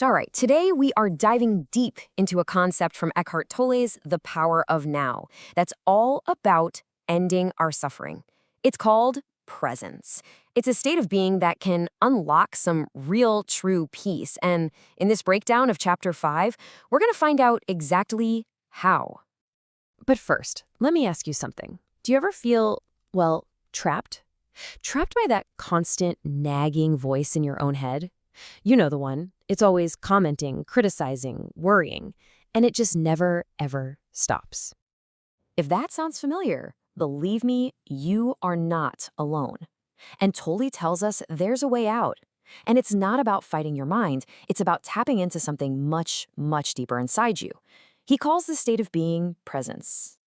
All right, today we are diving deep into a concept from Eckhart Tolle's The Power of Now that's all about ending our suffering. It's called presence. It's a state of being that can unlock some real, true peace. And in this breakdown of Chapter 5, we're going to find out exactly how. But first, let me ask you something. Do you ever feel, well, trapped? Trapped by that constant nagging voice in your own head? You know the one. It's always commenting, criticizing, worrying, and it just never, ever stops. If that sounds familiar, believe me, you are not alone. And Tolle tells us there's a way out. And it's not about fighting your mind, it's about tapping into something much, much deeper inside you. He calls this state of being presence.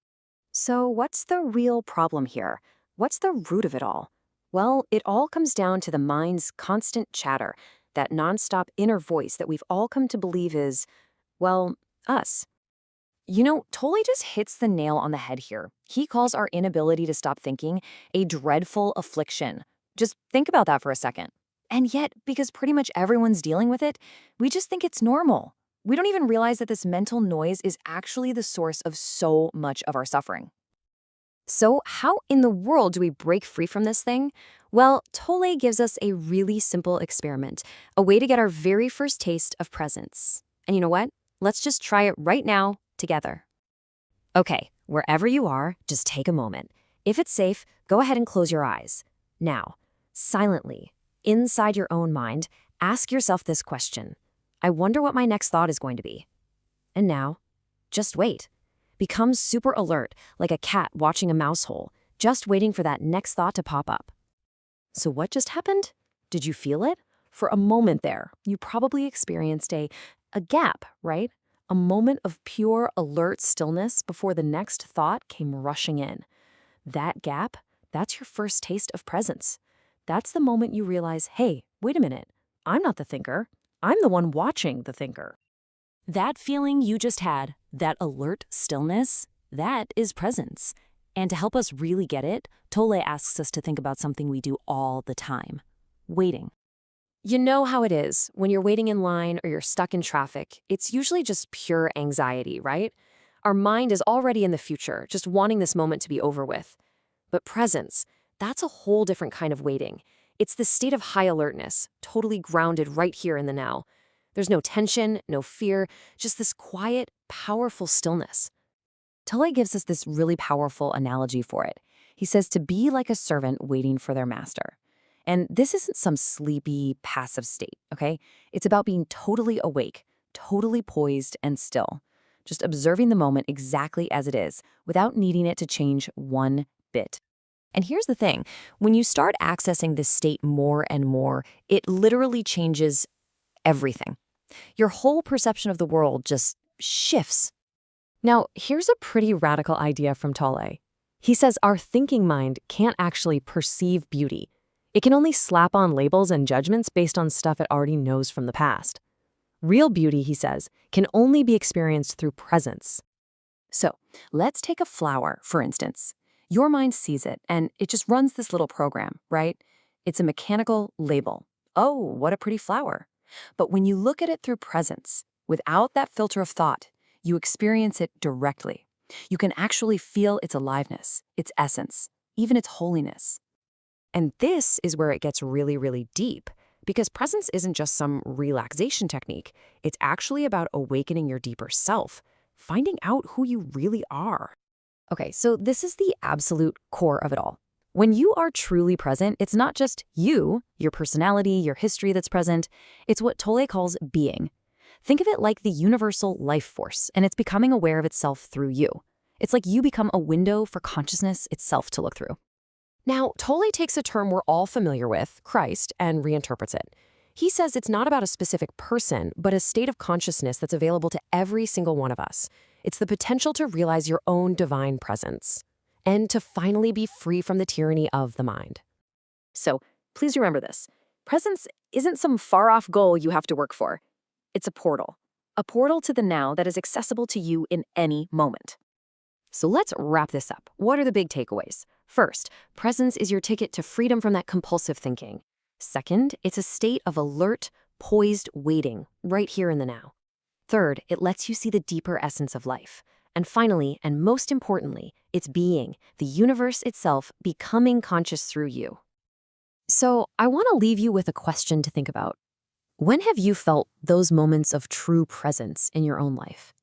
So what's the real problem here? What's the root of it all? Well, it all comes down to the mind's constant chatter, that nonstop inner voice that we've all come to believe is, well, us. You know, Tolle just hits the nail on the head here. He calls our inability to stop thinking a dreadful affliction. Just think about that for a second. And yet, because pretty much everyone's dealing with it, we just think it's normal. We don't even realize that this mental noise is actually the source of so much of our suffering. So how in the world do we break free from this thing? Well, Tolle gives us a really simple experiment, a way to get our very first taste of presence. And you know what? Let's just try it right now together. Okay, wherever you are, just take a moment. If it's safe, go ahead and close your eyes. Now, silently, inside your own mind, ask yourself this question. I wonder what my next thought is going to be. And now, just wait. Become super alert, like a cat watching a mouse hole, just waiting for that next thought to pop up. So what just happened? Did you feel it? For a moment there, you probably experienced a gap, right? A moment of pure alert stillness before the next thought came rushing in. That gap, that's your first taste of presence. That's the moment you realize, hey, wait a minute, I'm not the thinker. I'm the one watching the thinker. That feeling you just had, that alert stillness, that is presence. And to help us really get it, Tolle asks us to think about something we do all the time: waiting. You know how it is. When you're waiting in line or you're stuck in traffic, it's usually just pure anxiety, right? Our mind is already in the future, just wanting this moment to be over with. But presence, that's a whole different kind of waiting. It's the state of high alertness, totally grounded right here in the now. There's no tension, no fear, just this quiet, powerful stillness. Tolle gives us this really powerful analogy for it. He says to be like a servant waiting for their master. And this isn't some sleepy, passive state, okay? It's about being totally awake, totally poised and still, just observing the moment exactly as it is, without needing it to change one bit. And here's the thing, when you start accessing this state more and more, it literally changes everything. Your whole perception of the world just shifts. Now, here's a pretty radical idea from Tolle. He says our thinking mind can't actually perceive beauty. It can only slap on labels and judgments based on stuff it already knows from the past. Real beauty, he says, can only be experienced through presence. So, let's take a flower, for instance. Your mind sees it, and it just runs this little program, right? It's a mechanical label. Oh, what a pretty flower. But when you look at it through presence, without that filter of thought, you experience it directly. You can actually feel its aliveness, its essence, even its holiness. And this is where it gets really, really deep, because presence isn't just some relaxation technique. It's actually about awakening your deeper self, finding out who you really are. Okay, so this is the absolute core of it all. When you are truly present, it's not just you, your personality, your history that's present. It's what Tolle calls being. Think of it like the universal life force, and it's becoming aware of itself through you. It's like you become a window for consciousness itself to look through. Now, Tolle takes a term we're all familiar with, Christ, and reinterprets it. He says it's not about a specific person, but a state of consciousness that's available to every single one of us. It's the potential to realize your own divine presence, and to finally be free from the tyranny of the mind. So, please remember this. Presence isn't some far-off goal you have to work for. It's a portal to the now that is accessible to you in any moment. So let's wrap this up. What are the big takeaways? First, presence is your ticket to freedom from that compulsive thinking. Second, it's a state of alert, poised, waiting, right here in the now. Third, it lets you see the deeper essence of life. And finally, and most importantly, it's being, the universe itself, becoming conscious through you. So, I want to leave you with a question to think about. When have you felt those moments of true presence in your own life?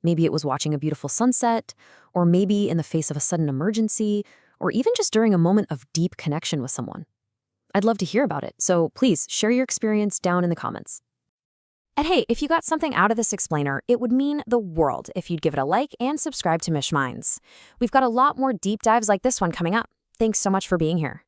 Maybe it was watching a beautiful sunset, or maybe in the face of a sudden emergency, or even just during a moment of deep connection with someone. I'd love to hear about it, so please share your experience down in the comments. And hey, if you got something out of this explainer, it would mean the world if you'd give it a like and subscribe to Mish Minds. We've got a lot more deep dives like this one coming up. Thanks so much for being here.